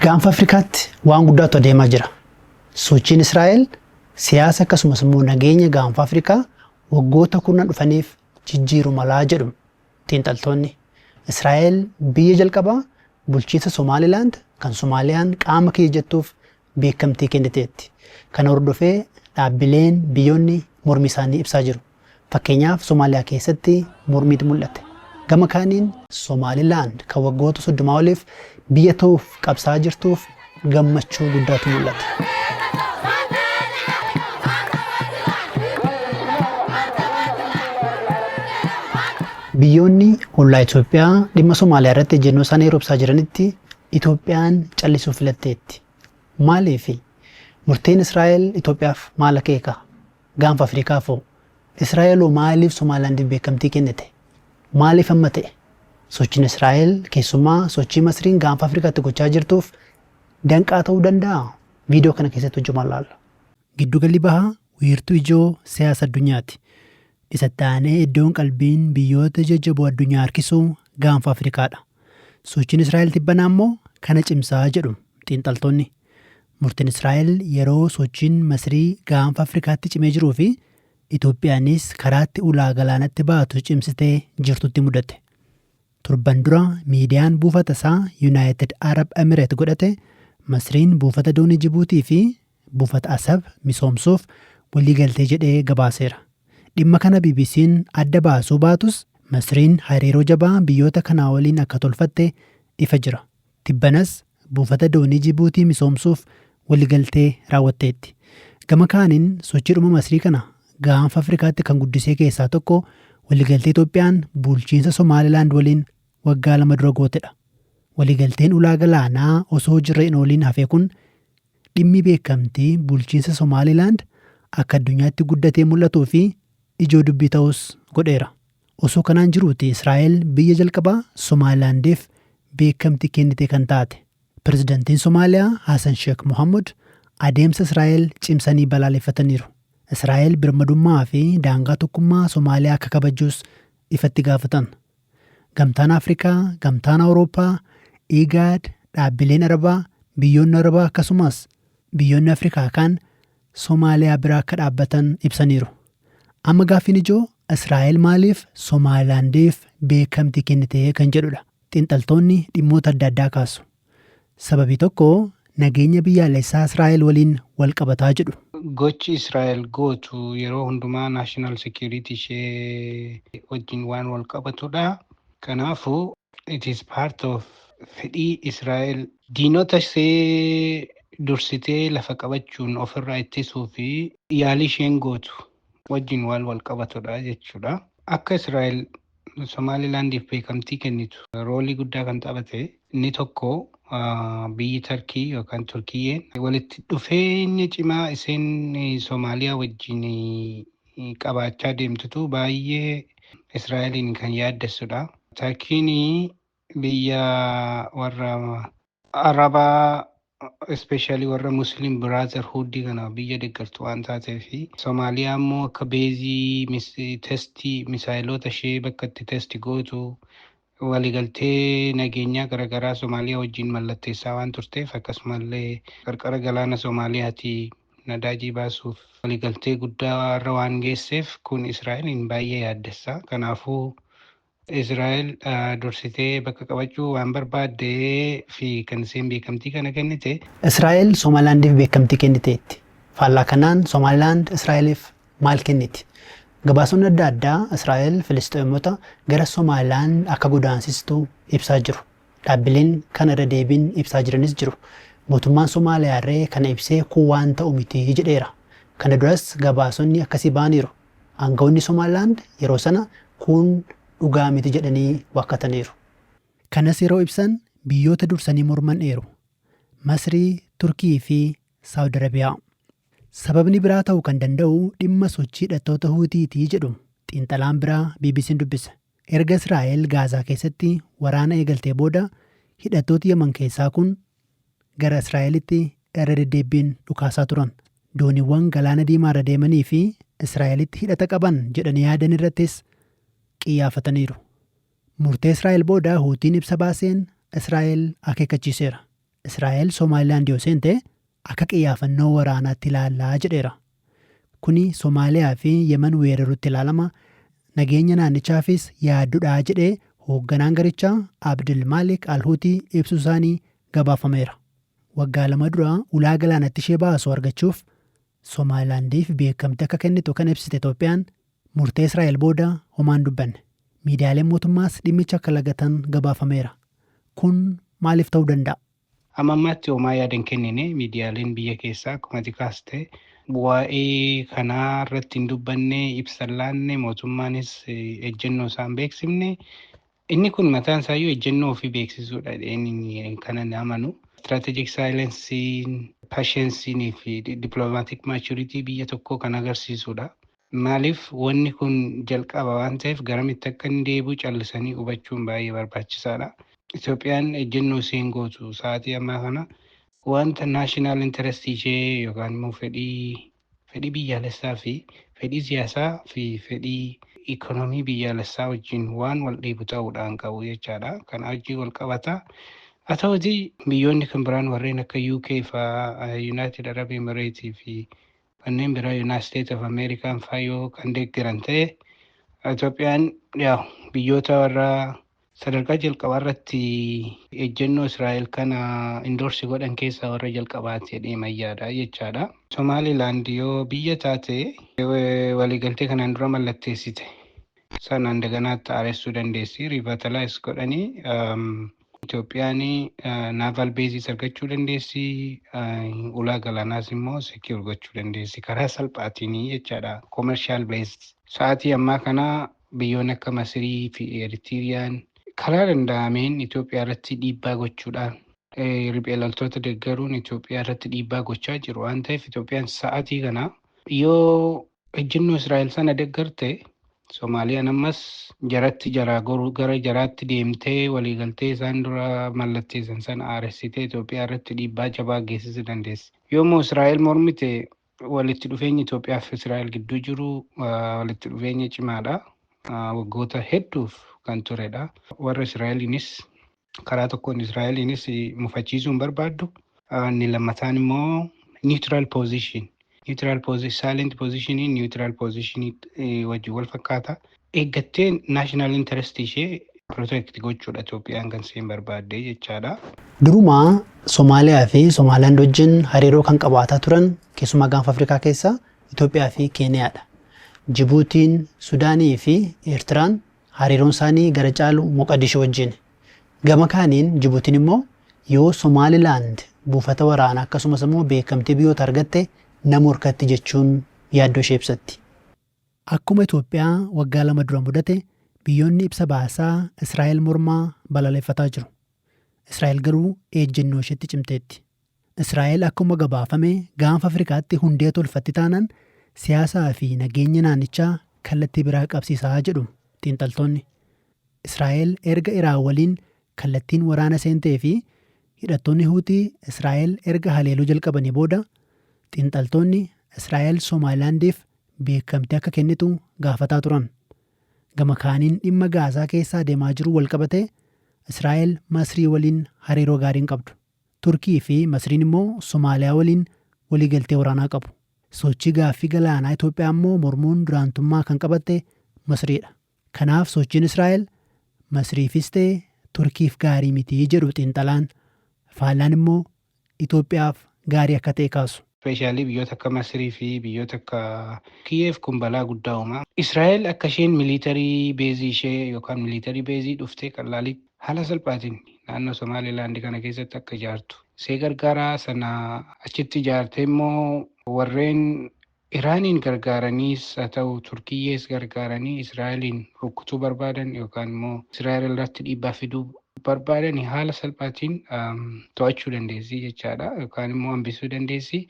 Gaanfa Afrikaatti waan guddaatu adeemaa jira. Sochiin Israa'el siyaasa akkasumas immoo nageenya gaanfa Afrikaa waggoota kurnan dhufaniif jijjiiru malaa jedhu xiinxaltoonni. Israa'el biyya jalqabaa bulchiinsa Somaalilaand kan Somaaliyaan qaama keejjattuuf beekamtii kenniteetti. Kana hordofee dhaabbileen biyyoonni mormii isaanii ibsaa jiru. Fakkeenyaaf Somaaliyaa keessatti mormiitu mul'ate. Gama kaaniin Somaalilaand kan waggoota 30 oliif biyya ta'uuf qabsaa jirtuuf gammachuu guddaatu mul'ata. Biyyoonni ollaa Itoophiyaa dhimma Somaaliyaa irratti ejjennoo isaanii yeroo ibsaa jiranitti Itoophiyaan callisuu filatteetti. Maaliif murteen Israa'el Itoophiyaaf maal akeeka? Gaanfa Afrikaaf hoo? Israa'el maaliif Somaalilaandiif beekamtii kennite? Maaliif amma ta'e? Sochiin Israa'el keessumaa sochii Masriin gaanfa Afrikaatti gochaa jirtuuf danqaa ta'uu danda'a. Viidiyoo kana keessatti hojjemaa ilaalla. Giddugalli bahaa wiirtuu ijoo siyaasa addunyaati. Isatti aanee iddoon qalbiin biyyoota jajjaboo addunyaa harkisuu gaanfa Afrikaadha. Sochiin Israa'el tibbanaa immoo kana cimsaa jedhu xiinxaltoonni. Murtiin Israa'el yeroo sochiin Masrii gaanfa Afrikaatti cimee jiruu fi Itoophiyaanis karaatti ulaa galaanatti baatu cimsitee jirtutti mudate. Torban dura miidiyaan buufata isaa United Arab Emirates godhate Masriin buufata doonii Jibuutii fi buufata Asab misoomsuuf waliigaltee jedhee gabaaseera. Dhimma kana BBC'n adda baasuu baatus Masriin hariiroo jabaa biyyoota kanaa waliin akka tolfatte ifa jira. Tibbanas buufata doonii Jibuutii misoomsuuf waliigaltee raawwatteetti. Gama kaaniin sochiidhuma Masrii kana gaanfa Afrikaatti kan guddisee keessaa tokko waliigaltee Itoophiyaan bulchiinsa Somaalilaand waliin waggaa 2 dura gootedha. Waliigalteen ulaa galaanaa osoo jirra hin ooliin hafe kun dhimmi beekamtii bulchiinsa Somaalilaand akka addunyaatti guddatee mul'atuu fi ijoo dubbii ta'us godheera. Osoo kanaan jiruuti Israa'el biyya jalqabaa Somaalilaandiif beekamtii kennite kan taate. Pirezidaantiin Somaaliyaa Hassan Sheikh Mohamud adeemsa Israa'el cimsanii balaaleffataniiru. Israa'el birmadummaa fi daangaa tokkummaa Somaaliyaa akka kabajuus ifatti gaafatan. Gamtaan Afrikaa, Gamtaan Awurooppaa, IGAD, dhaabbileen Arabaa, biyyoonni Arabaa akkasumas biyyoonni Afrikaa kan Somaaliyaa bira akka dhaabbatan ibsaniiru. Amma gaaffiin ijoo Israa'el maaliif Somaalilaandiif beekamtii kennite kan jedhudha. Xiinxaltoonni dhimmoota adda addaa kaasu. Sababii tokko nageenya biyyaalessaa Israa'el waliin wal qabataa jedhu. Gochi Israa'el gootu yeroo hundumaa naashinaal seekuriitii ishee wajjin waan wal qabatudha. Kanaafuu it is part of fedhii Israa'el diinota ishee dursitee lafa qabachuun ofirraa ittisuu fi yaalii isheen gootu wajjin waan wal qabatudha jechuudha. Akka Israa'el Somaalilaandiif beekamtii kennitu roolii guddaa kan taphate inni tokko biyyi Tarkii yookaan Turkiyyeen walitti dhufeenya cimaa isheen Somaaliyaa wajjin qabaachaa deemtutu baay'ee Israa'eliin kan yaaddessudha. Tarkiin biyya warra Arabaa especially warra Muslim Brotherhood kana biyya deeggartu waan taateef Somaaliyaa immoo akka beezii testii misaayilota ishee bakka itti testi gootu waliigaltee nageenyaa garaagaraa Somaaliyaa wajjin mallatteessaa waan turteef akkasumallee qarqara galaana Somaaliyaatti nadaajii baasuuf waliigaltee guddaa irra waan geesseef kun Israa'eliin baay'ee yaaddessa. Kanaafuu Israa'el dursitee bakka qabachuu waan barbaaddee fi kan isheen beekamtii kana kennite. Israa'el Somaalilaandiif beekamtii kenniteetti. Faallaa kanaan Somaalilaand Israa'eliif maal kenniti? Gabaasonni adda addaa Israa'el Filisxeemota gara Somaalilaand akka godaansistu ibsaa jiru. Dhaabbileen kana irra deebiin ibsaa jiranis jiru. Mootummaan Somaaliyaarree kana ibsee kun waan ta'u miti jedheera. Kana duras gabaasonni akkasii baaniiru. Aangawoonni Somaalilaand yeroo sana kun dhugaa miti jedhanii wakkataniiru. Kanas yeroo ibsan biyyoota dursanii morman eeru. Masrii, Turkii fi Saawud Arabiyaa. Sababni biraa ta'uu kan danda'u dhimma sochii hidhattoota Huutiitii jedhu xiinxalaan biraa BBC'n dubbise. Erga Israa'el Gaazaa keessatti waraana eegaltee booda hidhattooti Yaman keessaa kun gara Israa'elitti irra deddeebiin dhukaasaa turan. Dooniiwwan galaana diimaa irra deemanii fi Israa'elitti hidhata qaban jedhanii yaadan irrattis qiyyaafataniiru. Murtee Israa'el booda Huutiin ibsa baaseen Israa'el akeekkachiiseera. Israa'el Somaalilaand yoo seente akka qiyyaafannoo waraanaatti ilaallaa jedheera. Kuni Somaaliyaa fi Yemen weerarutti ilaalama nageenya naannichaafis yaadduudhaa jedhee hoogganaan garichaa Abdul Malik Al-Huutii ibsu isaanii gabaafameera. Waggaa 2 dura ulaa galaanatti ishee baasu argachuuf Somaalilaandiif beekamtii akka kennitu kan ibsite Itoophiyaan murtee Israa'el booda homaan dubbanne. Miidiyaaleen mootummaas dhimmicha akka lagatan gabaafameera. Kun maaliif ta'uu danda'a? Amma ammaatti homaa yaadan kennine miidiyaaleen biyya keessaa akkuma kaaste waa'ee kanaa irratti hin dubbanne ibsa laanne mootummaanis ejjennoo isaan beeksifne. Inni kun mataan isaayyuu ejjennoo ofii beeksisuudha kanan amanu. Strategic silence, patience fi diplomatic maturity biyya tokkoo kan agarsiisudha. Maaliif wanni kun jalqaba waan ta'eef garamitti akka inni deebi'u callisanii hubachuun baay'ee barbaachisaadha. Itoophiyaan ejjennoo isheen gootu sa'aatii ammaa kana wanta naashinaal intarest ishee yookaan immoo fedhii biyyaalessaa fi fedhii siyaasaa fi fedhii ikoonoomii biyyaalessaa wajjin waan wal dhiibu ta'uudhaan qabu jechaadha. Kana wajjin wal qabata. Haa ta'uutii biyyoonni kan biraan warreen akka UK fa'aa, United Arab Emirates fi kanneen biraa United States of America fa'aa yoo kan deeggaran ta'e Itoophiyaan biyyoota warra sadarkaa jalqabaa irratti ejjennoo Israa'el kana indoorsi godhan keessaa warra jalqabaatti jedhee mayyaadha jechaadha. Somaalilaand yoo biyya taate waliigaltee kanaan dura mallatteessite sanaan daganaatti haaressuu dandeessi. Riivatalaayis godhanii Itoophiyaan naaval beezis argachuu dandeessi. Ulaa galaanaas immoo sekiur gochuu dandeessi karaa salphaatiin jechaadha. Commercial based. Sa'aatii ammaa kana biyyoonni akka Masirii fi Eritiriyaan karaa danda'ameen Itoophiyaa irratti dhiibbaa gochuudhaan riphee loltoota deeggaruun Itoophiyaa irratti dhiibbaa gochaa jiru waan ta'eef Itoophiyaan sa'aatii kana yoo ejjennoo Israa'el sana deeggarte Soomaaliyaan ammas gara jaraatti deemtee waliigaltee isaan dura mallatteessan sana haaressitee Itoophiyaa irratti dhiibbaa jabaa geessisuu dandeessi. Yoommoo Israa'el mormite walitti dhufeenyi Itoophiyaa fi Israa'el gidduu jiru walitti dhufeenya cimaadha. Waggoota hedduuf kan turedha. Warra Israa'eliinis karaa tokkoon Israa'eliinis mufachiisuun barbaaddu. Inni lammataan immoo neutral position. Silent position, neutral position wajjin wal fakkaata. Eeggattee national interest ishee protect gochuudha Itoophiyaan kan isheen barbaadde jechaadha. Durumaa Somaaliyaa fi Somaalilaand wajjin hariiroo kan qabaataa turan keessumaa gaanfa Afrikaa keessaa Itoophiyaa fi Keeniyaadha. Jibuutiin, Sudaanii fi Eertiraan hariiroon isaanii gara caalu Moqadishoo wajjin. Gama kaaniin Jibuutiin immoo yoo Somaalilaand buufata waraanaa akkasumas immoo beekamtii biyyoota argatte nama horkatti jechuun yaaddoo ishee ibsatti. Akkuma Itoophiyaa waggaa 2 dura mudate biyyoonni ibsa baasaa Israa'el mormaa balaaleffataa jiru. Israa'el garuu ejjennoo isheetti cimteetti. Israa'el akkuma gabaafame gaanfa Afrikaatti hundee tolfatti taanaan siyaasaa fi nageenya naannichaa kallattii biraa qabsiisaa jedhu xiinxaltoonni. Israa'el erga Iraan waliin kallattiin waraana seentee fi hidhattoonni Huutii Israa'el erga haleeluu jalqabanii booda xiinxaltoonni Israa'el Somaalilaandiif beekamtii akka kennitu gaafataa turan. Gama kaaniin dhimma Gaazaa keessaa deemaa jiru wal qabatee Israa'el Masrii waliin hariiroo gaariin qabdu. Turkii fi Masriin immoo Somaaliyaa waliin waliigaltee waraanaa qabu. Sochii gaaffii galaanaa Itoophiyaa immoo mormuun duraantummaa kan qabatte Masriidha. Kanaaf sochiin Israa'el Masriifis ta'e Turkiif gaarii miti jedhu xiinxalaan. Faallaan immoo Itoophiyaaf gaarii akka ta'e kaasu. Ispeeshaalii biyyoota akka Masirii fi biyyoota akka Kiyeef kun balaa guddaa uumaa. Israa'el akka isheen miliitarii beezii ishee yookaan miliitarii beezii dhuftee qal'aalii haala salphaatiin naannoo Somaalilaand kana keessatti akka ijaartu. See gargaaraa sana achitti ijaartee immoo warreen Iraaniin gargaaraniis haa ta'u Turkiyyees gargaaranii Israa'eliin rukkutuu barbaadan yookaan immoo Israa'el irratti dhiibbaa fiduu barbaadan haala salphaatiin to'achuu dandeessi jechaadha yookaan immoo hambisuu dandeessi.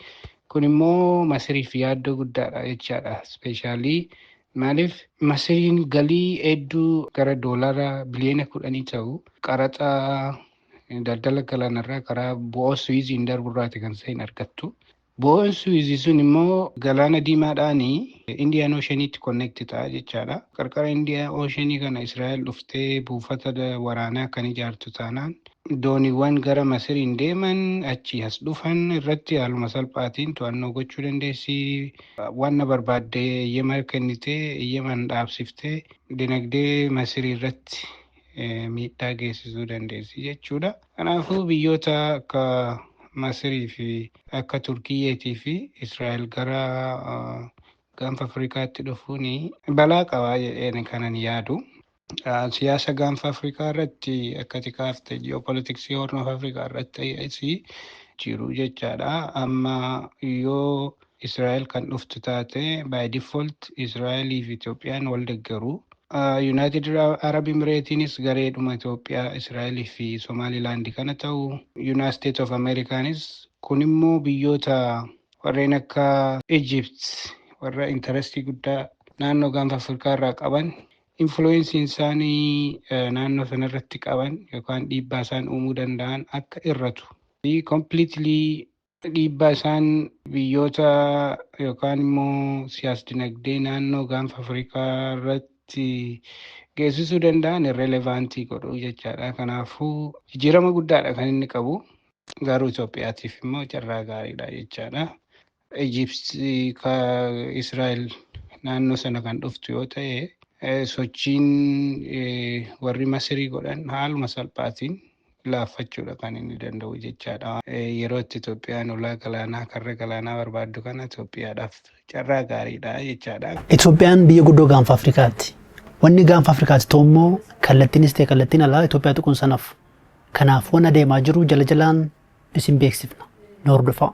Kun immoo Masiriif yaaddoo guddaadha jechaadha. Ispeeshaalii maaliif Masiriin galii hedduu gara doolaara biliyoona 10 ta'u qaraxa daldala galaanarraa karaa bu'aa Suwiiziin darburraati kan isheen argattu. Bo'oon Suwizii sun immoo galaana diimaadhaanii Indian Oceanitti connect ta'a jechaadha. Qarqara Indian Oceanii kana Israa'el dhuftee buufata waraanaa kan ijaartu taanaan dooniiwwan gara Masiriin deeman achi as dhufan irratti haaluma salphaatiin to'annoo gochuu dandeessi. Wanna barbaaddee eeyyama kennitee eeyyaman dhaabsiftee dinagdee Masirii irratti miidhaa geessisuu dandeessi jechuudha. Kanaafuu biyyoota akka Masirii fi akka Turkiyyeetii fi Israa'el gara gaanfa Afrikaatti dhufuun balaa qabaa jedheen kanan yaadu. Siyaasa gaanfa Afrikaa irratti akka tikaafte ji'oopolitiksii Horn of Afrikaa irratti jiru jechaadha. Amma yoo Israa'el kan dhuftu taate by default Israa'elii fi Itoophiyaan wal deeggaru. United Arab Emirates gareedhuma Itoophiyaa, Israa'elii fi Somaliland kana ta'u. United States of Americaanis kun immoo biyyoota warreen akka Egypt warra intarestii guddaa naannoo gaanfa Afrikaa irraa qaban influensiin isaanii naannoo sanarratti qaban yookaan dhiibbaa isaan uumuu danda'an akka irratu fi completely dhiibbaa isaan biyyoota yookaan immoo siyaas-dinagdee naannoo gaanfa Afrikaa irratti geessisuu danda'an irrelevaantii godhuu jechaadha. Kanaafuu jijjiirama guddaadha kan inni qabu. Garuu Itoophiyaatiif immoo carraa gaariidha jechaadha. Egypt Israa'el naannoo sana kan dhuftu yoo ta'e sochiin warri Masirii godhan haaluma salphaatiin laaffachuudha kan inni danda'u jechaadha. Yeroo itti Itoophiyaan ulaa galaanaa karra galaanaa barbaaddu kana Itoophiyaadhaaf carraa gaariidha jechaadha. Itoophiyaan biyya guddoo gaanfa Afrikaatti. Wanni gaanfa Afrikaatti ta'u immoo kallattiinis ta'e kallattiin alaa Itoophiyaa tuquun sanaaf. Kanaaf waan adeemaa jiru jala jalaan isin beeksifna. Nu hordofaa.